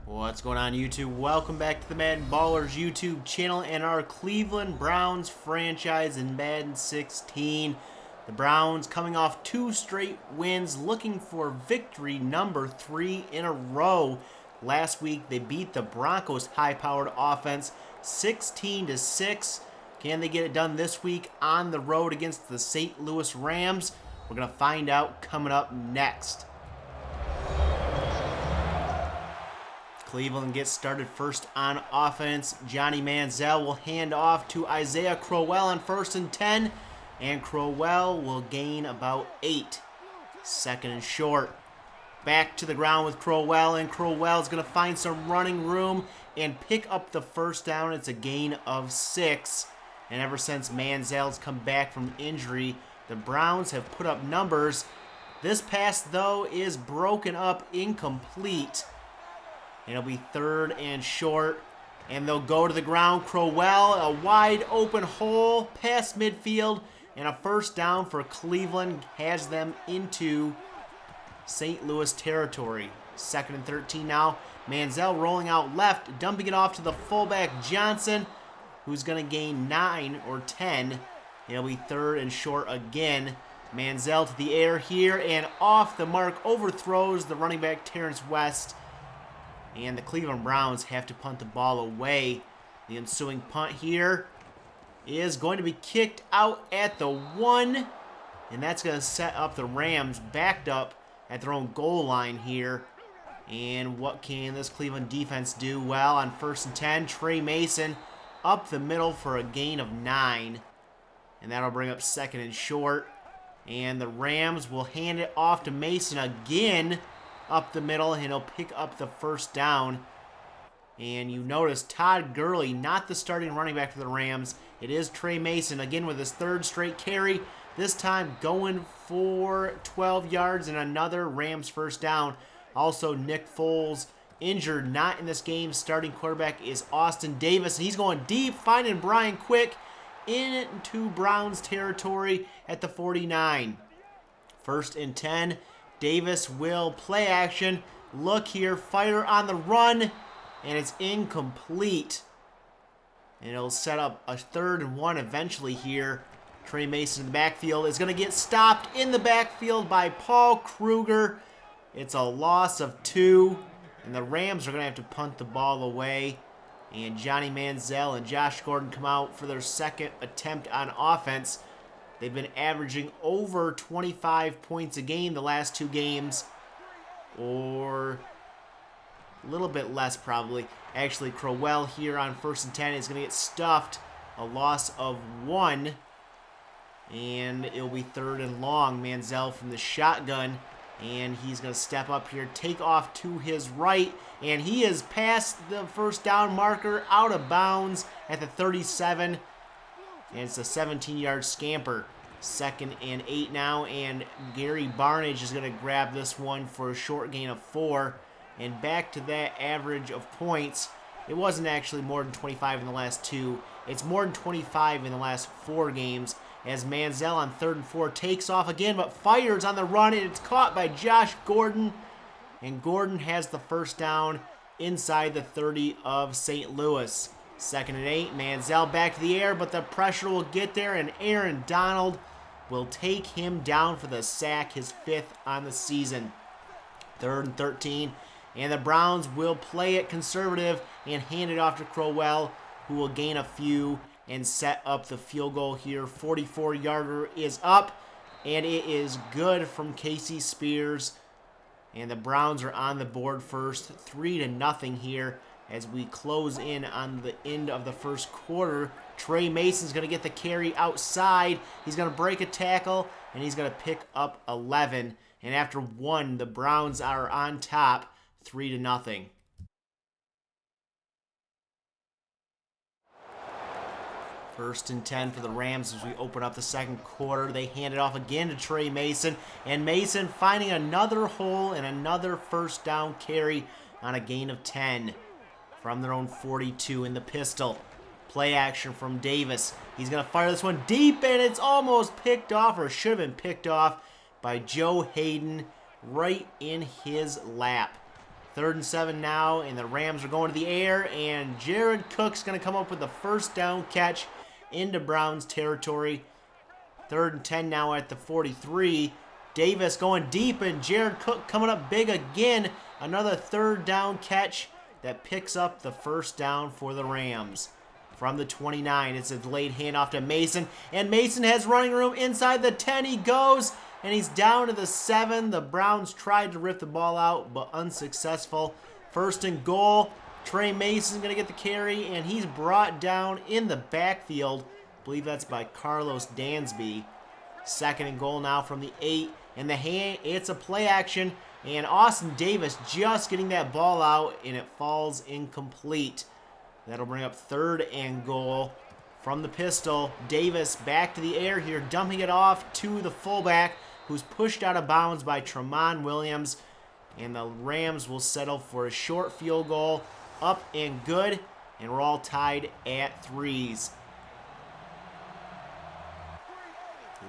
What's going on, YouTube? Welcome back to the MaddenBallerz YouTube channel and our Cleveland Browns franchise in Madden 16. The Browns coming off 2 straight wins, looking for victory number 3 in a row. Last week they beat the Broncos' high-powered offense 16-6. Can they get it done this week on the road against the St. Louis Rams? We're going to find out coming up next. Cleveland gets started first on offense. Johnny Manziel will hand off to Isaiah Crowell on 1st and 10, and Crowell will gain about 8. 2nd and short. Back to the ground with Crowell, and Crowell's going to find some running room and pick up the first down. It's a gain of 6. And ever since Manziel's come back from injury, the Browns have put up numbers. This pass, though, is broken up, incomplete. It'll be 3rd and short, and they'll go to the ground. Crowell, a wide open hole past midfield, and a first down for Cleveland has them into St. Louis territory. 2nd and 13 now. Manziel rolling out left, dumping it off to the fullback Johnson, who's going to gain 9 or 10. It'll be 3rd and short again. Manziel to the air here, and off the mark, overthrows the running back Terrence West. And the Cleveland Browns have to punt the ball away. The ensuing punt here is going to be kicked out at the 1. And that's going to set up the Rams backed up at their own goal line here. And what can this Cleveland defense do? Well, on 1st and 10, Trey Mason up the middle for a gain of 9. And that'll bring up 2nd and short. And the Rams will hand it off to Mason again up the middle, and he'll pick up the first down. And you notice Todd Gurley, not the starting running back for the Rams. It is Trey Mason, again with his 3rd straight carry. This time going for 12 yards and another Rams first down. Also, Nick Foles injured, not in this game. Starting quarterback is Austin Davis, and he's going deep, finding Brian Quick into Browns territory at the 49. 1st and 10. Davis will play action. Look here, fire on the run, and it's incomplete. And it'll set up a 3rd and 1 eventually here. Trey Mason in the backfield is going to get stopped in the backfield by Paul Kruger. It's a loss of 2, and the Rams are going to have to punt the ball away. And Johnny Manziel and Josh Gordon come out for their 2nd attempt on offense. They've been averaging over 25 points a game the last 2 games, or a little bit less probably. Actually, Crowell here on 1st and 10 is going to get stuffed. A loss of 1, and it'll be 3rd and long. Manziel from the shotgun, and he's going to step up here, take off to his right, and he is past the first down marker, out of bounds at the 37. And it's a 17-yard scamper. 2nd and 8 now, and Gary Barnage is going to grab this one for a short gain of 4. And back to that average of points. It wasn't actually more than 25 in the last 2. It's more than 25 in the last 4 games. As Manziel on 3rd and 4 takes off again, but fires on the run, and it's caught by Josh Gordon. And Gordon has the first down inside the 30 of St. Louis. 2nd and 8, Manziel back to the air, but the pressure will get there, and Aaron Donald will take him down for the sack, his 5th on the season. 3rd and 13, and the Browns will play it conservative and hand it off to Crowell, who will gain a few and set up the field goal here. 44-yarder is up, and it is good from Casey Spears. And the Browns are on the board first, 3-0 here. As we close in on the end of the first quarter, Trey Mason's going to get the carry outside. He's going to break a tackle, and he's going to pick up 11. And after 1, the Browns are on top, 3-0. 1st and 10 for the Rams as we open up the 2nd quarter. They hand it off again to Trey Mason, and Mason finding another hole and another first down carry on a gain of 10. From their own 42 in the pistol. Play action from Davis. He's going to fire this one deep, and it's almost picked off, or should have been picked off, by Joe Hayden right in his lap. 3rd and 7 now, and the Rams are going to the air, and Jared Cook's going to come up with the first down catch into Browns territory. 3rd and 10 now at the 43. Davis going deep, and Jared Cook coming up big again. Another 3rd down catch that picks up the first down for the Rams. From the 29, it's a delayed handoff to Mason, and Mason has running room inside the 10. He goes, and he's down to the 7. The Browns tried to rip the ball out, but unsuccessful. 1st and goal. Trey Mason's going to get the carry, and he's brought down in the backfield. I believe that's by Carlos Dansby. 2nd and goal now from the 8. And it's a play action, and Austin Davis just getting that ball out, and it falls incomplete. That'll bring up 3rd and goal from the pistol. Davis back to the air here, dumping it off to the fullback, who's pushed out of bounds by Tramon Williams. And the Rams will settle for a short field goal, up and good, and we're all tied at 3s.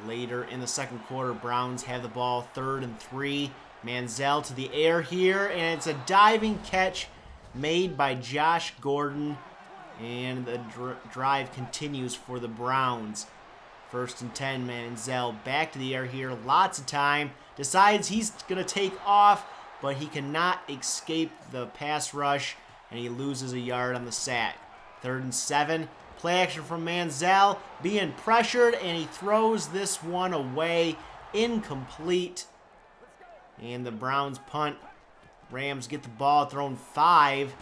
Later in the 2nd quarter, Browns have the ball, 3rd and 3. Manziel to the air here, and it's a diving catch made by Josh Gordon, and the drive continues for the Browns. 1st and 10, Manziel back to the air here, lots of time, decides he's going to take off, but he cannot escape the pass rush, and he loses a yard on the sack. 3rd and 7, play action from Manziel, being pressured, and he throws this one away, incomplete, and the Browns punt. Rams get the ball, thrown 5,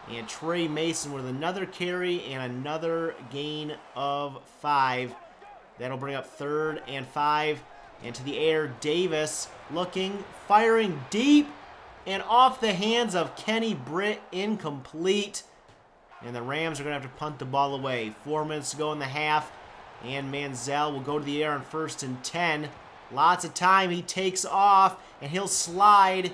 and Trey Mason with another carry and another gain of 5. That'll bring up 3rd and 5, and to the air, Davis looking, firing deep, and off the hands of Kenny Britt, incomplete. And the Rams are going to have to punt the ball away. 4 minutes to go in the half, and Manziel will go to the air on 1st and 10. Lots of time, he takes off, and he'll slide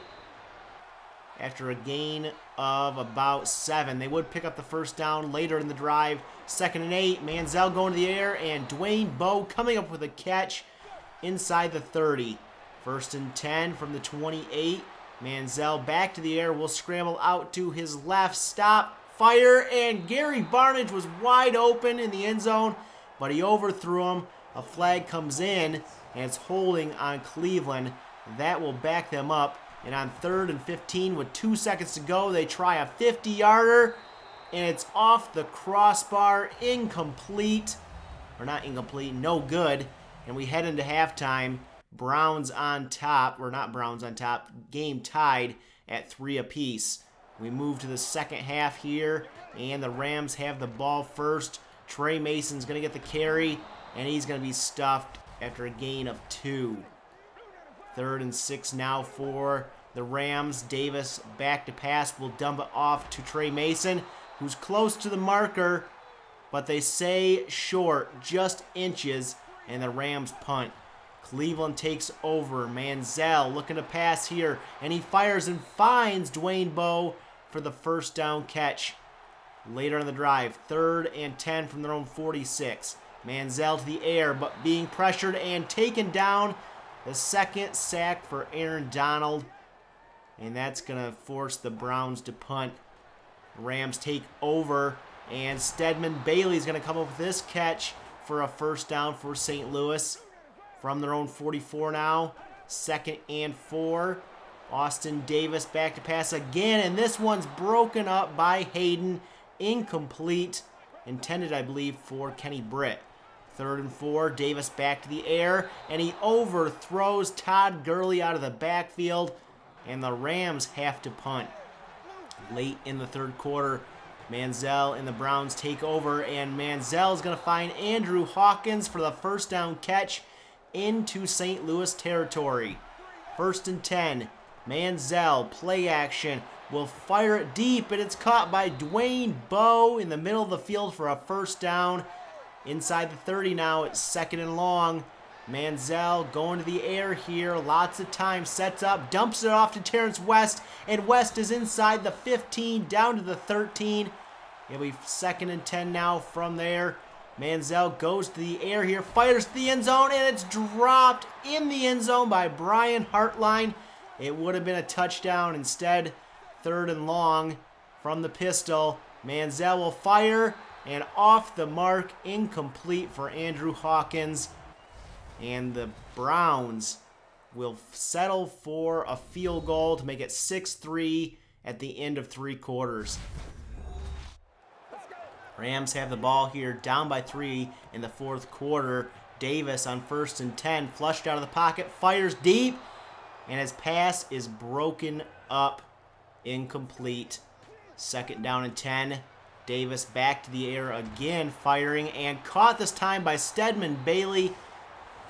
after a gain of about 7. They would pick up the first down later in the drive. 2nd and 8, Manziel going to the air, and Dwayne Bowe coming up with a catch inside the 30. 1st and 10 from the 28. Manziel back to the air, will scramble out to his left, stop, fire, and Gary Barnidge was wide open in the end zone, but he overthrew him. A flag comes in, and it's holding on Cleveland. That will back them up. And on 3rd and 15 with 2 seconds to go, they try a 50-yarder, and it's off the crossbar, incomplete. Or not incomplete, no good. And we head into halftime. Browns on top, or not Browns on top, game tied at 3 apiece. We move to the second half here, and the Rams have the ball first. Trey Mason's going to get the carry, and he's going to be stuffed after a gain of 2. 3rd and 6 now for the Rams. Davis back to pass, will dump it off to Trey Mason, who's close to the marker, but they say short, just inches, and the Rams punt. Cleveland takes over. Manziel looking to pass here, and he fires and finds Dwayne Bowe for the first down catch. Later in the drive, 3rd and 10 from their own 46. Manziel to the air, but being pressured and taken down. The 2nd sack for Aaron Donald, and that's going to force the Browns to punt. Rams take over, and Stedman Bailey's going to come up with this catch for a first down for St. Louis. From their own 44 now, 2nd and 4. Austin Davis back to pass again, and this one's broken up by Hayden. Incomplete, intended, I believe, for Kenny Britt. 3rd and 4, Davis back to the air, and he overthrows Todd Gurley out of the backfield, and the Rams have to punt. Late in the 3rd quarter, Manziel and the Browns take over, and Manziel is going to find Andrew Hawkins for the first down catch into St. Louis territory. 1st and 10, Manziel, play action, will fire it deep, and it's caught by Dwayne Bowe in the middle of the field for a first down. Inside the 30 now, it's 2nd and long. Manziel going to the air here, lots of time, sets up, dumps it off to Terrence West, and West is inside the 15, down to the 13. It'll be 2nd and 10 now from there. Manziel goes to the air here, fires to the end zone, and it's dropped in the end zone by Brian Hartline. It would have been a touchdown. Instead, 3rd and long from the pistol. Manziel will fire, and off the mark, incomplete for Andrew Hawkins. And the Browns will settle for a field goal to make it 6-3 at the end of 3 quarters. Rams have the ball here, down by 3 in the 4th quarter. Davis on 1st and 10, flushed out of the pocket, fires deep, and his pass is broken up, incomplete. 2nd down and 10. Davis back to the air again, firing, and caught this time by Stedman Bailey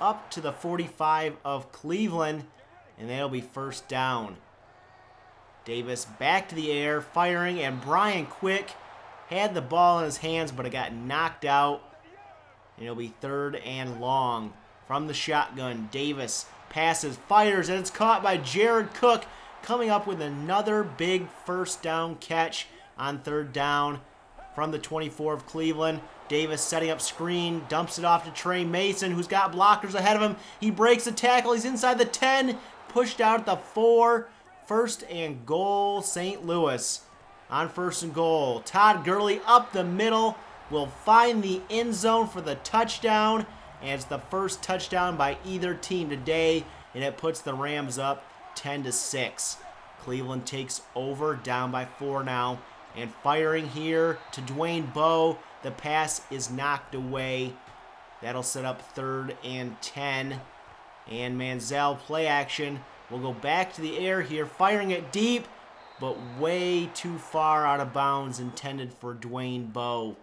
up to the 45 of Cleveland, and that'll be 1st down. Davis back to the air, firing, and Brian Quick had the ball in his hands, but it got knocked out. And it'll be 3rd and long from the shotgun. Davis passes, fires, and it's caught by Jared Cook, coming up with another big 1st down catch on 3rd down from the 24 of Cleveland. Davis setting up screen, dumps it off to Trey Mason, who's got blockers ahead of him. He breaks the tackle. He's inside the 10, pushed out at the 4. 1st and goal, St. Louis. On 1st and goal, Todd Gurley up the middle will find the end zone for the touchdown, and it's the 1st touchdown by either team today, and it puts the Rams up 10-6. Cleveland takes over, down by 4 now, and firing here to Dwayne Bowe. The pass is knocked away. That'll set up 3rd and 10, and Manziel play action will go back to the air here, firing it deep, but way too far out of bounds, intended for Dwayne Bowe.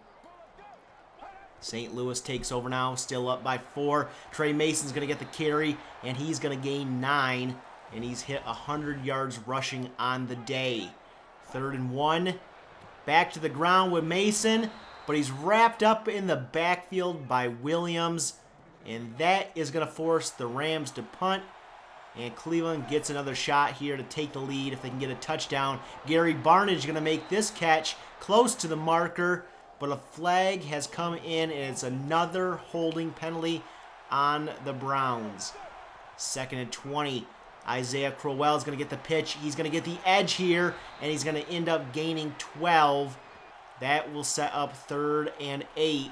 St. Louis takes over now, still up by 4. Trey Mason's going to get the carry, and he's going to gain 9, and he's hit 100 yards rushing on the day. 3rd and 1. Back to the ground with Mason, but he's wrapped up in the backfield by Williams, and that is going to force the Rams to punt. And Cleveland gets another shot here to take the lead if they can get a touchdown. Gary Barnage going to make this catch close to the marker, but a flag has come in, and it's another holding penalty on the Browns. 2nd and 20. Isaiah Crowell is going to get the pitch. He's going to get the edge here, and he's going to end up gaining 12. That will set up 3rd and 8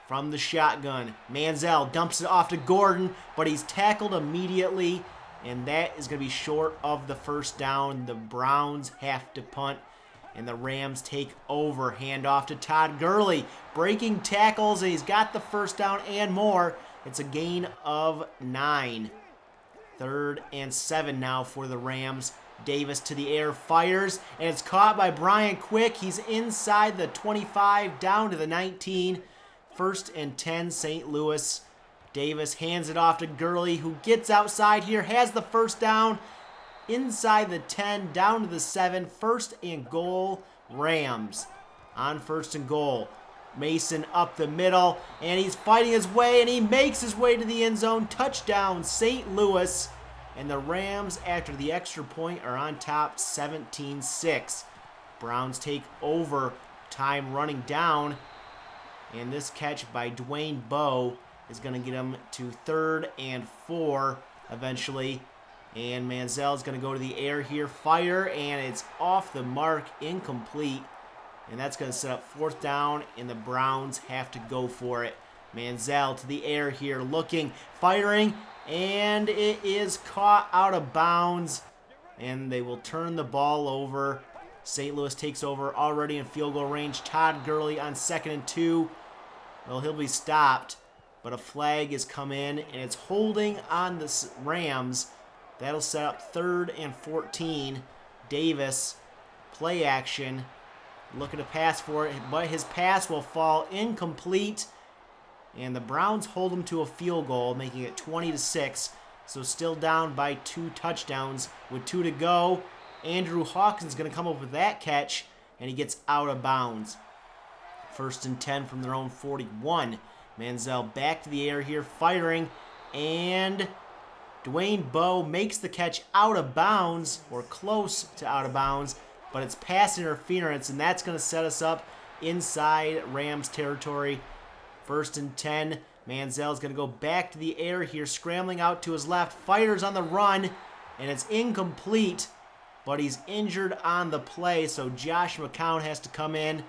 from the shotgun. Manziel dumps it off to Gordon, but he's tackled immediately, and that is going to be short of the 1st down. The Browns have to punt, and the Rams take over. Handoff to Todd Gurley, breaking tackles, and he's got the 1st down and more. It's a gain of 9. 3rd and 7 now for the Rams. Davis to the air, fires, and it's caught by Brian Quick. He's inside the 25, down to the 19. 1st and 10, St. Louis. Davis hands it off to Gurley, who gets outside here, has the 1st down, inside the 10, down to the 7. 1st and goal, Rams. On 1st and goal, Mason up the middle, and he's fighting his way, and he makes his way to the end zone. Touchdown, St. Louis. And the Rams, after the extra point, are on top 17-6. Browns take over, time running down. And this catch by Dwayne Bowe is going to get him to 3rd and 4 eventually. And Manziel is going to go to the air here, fire, and it's off the mark, incomplete. And that's going to set up 4th down, and the Browns have to go for it. Manziel to the air here, looking, firing, and it is caught out of bounds. And they will turn the ball over. St. Louis takes over already in field goal range. Todd Gurley on 2nd and 2. Well, he'll be stopped, but a flag has come in, and it's holding on the Rams. That'll set up 3rd and 14. Davis, play action, looking to pass for it, but his pass will fall incomplete, and the Browns hold him to a field goal, making it 20-6, so still down by 2 touchdowns with 2 to go. Andrew Hawkins is going to come up with that catch, and he gets out of bounds. 1st and 10 from their own 41. Manziel back to the air here, firing, and Dwayne Bowe makes the catch out of bounds, or close to out of bounds, but it's pass interference, and that's going to set us up inside Rams territory. 1st and 10. Manziel is going to go back to the air here, scrambling out to his left, fires on the run, and it's incomplete. but he's injured on the play, so Josh McCown has to come in.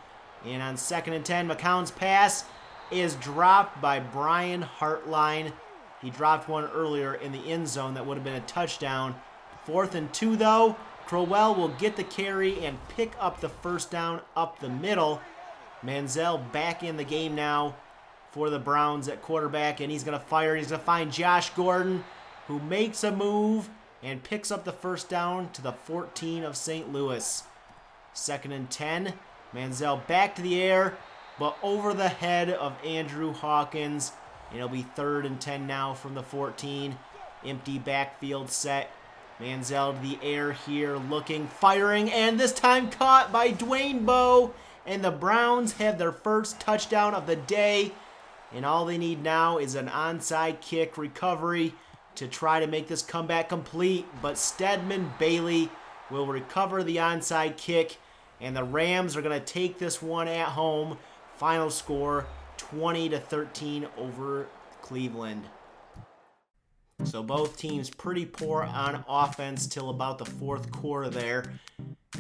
And on 2nd and 10, McCown's pass is dropped by Brian Hartline. He dropped one earlier in the end zone that would have been a touchdown. 4th and 2, though. Crowell will get the carry and pick up the first down up the middle. Manziel back in the game now for the Browns at quarterback, and he's going to fire. He's going to find Josh Gordon, who makes a move and picks up the first down to the 14 of St. Louis. 2nd and 10. Manziel back to the air, but over the head of Andrew Hawkins. It'll be 3rd and 10 now from the 14. Empty backfield set. Manziel to the air here, looking, firing, and this time caught by Dwayne Bowe. And the Browns have their first touchdown of the day. And all they need now is an onside kick recovery to try to make this comeback complete. But Stedman Bailey will recover the onside kick. And the Rams are going to take this one at home. Final score, 20-13 over Cleveland. So both teams pretty poor on offense till about the 4th quarter there.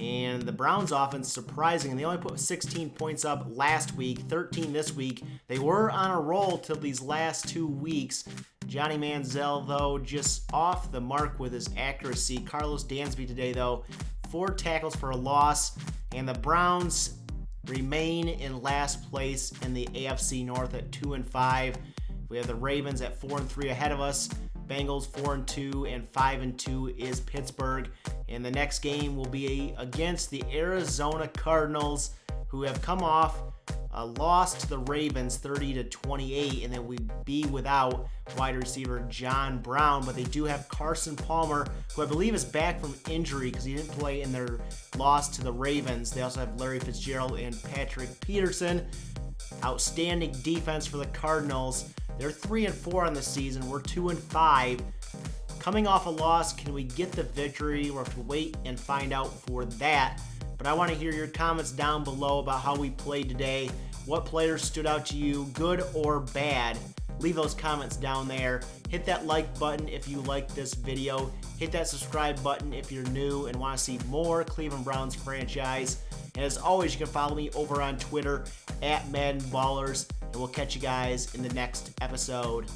And the Browns offense, surprising, they only put 16 points up last week, 13 this week. They were on a roll till these last 2 weeks. Johnny Manziel, though, just off the mark with his accuracy. Carlos Dansby today, though, 4 tackles for a loss. And the Browns remain in last place in the AFC North at 2-5. We have the Ravens at 4-3 ahead of us. Bengals 4-2, and 5-2 is Pittsburgh. And the next game will be against the Arizona Cardinals, who have come off a loss to the Ravens 30-28, and then we be without wide receiver John Brown, but they do have Carson Palmer, who I believe is back from injury because he didn't play in their loss to the Ravens. They also have Larry Fitzgerald and Patrick Peterson. Outstanding defense for the Cardinals. They're 3-4 on the season. We're 2-5. Coming off a loss, can we get the victory? We'll have to wait and find out for that. But I want to hear your comments down below about how we played today. What players stood out to you, good or bad? Leave those comments down there. Hit that like button if you like this video. Hit that subscribe button if you're new and want to see more Cleveland Browns franchise. And as always, you can follow me over on Twitter at MaddenBallerz. And we'll catch you guys in the next episode.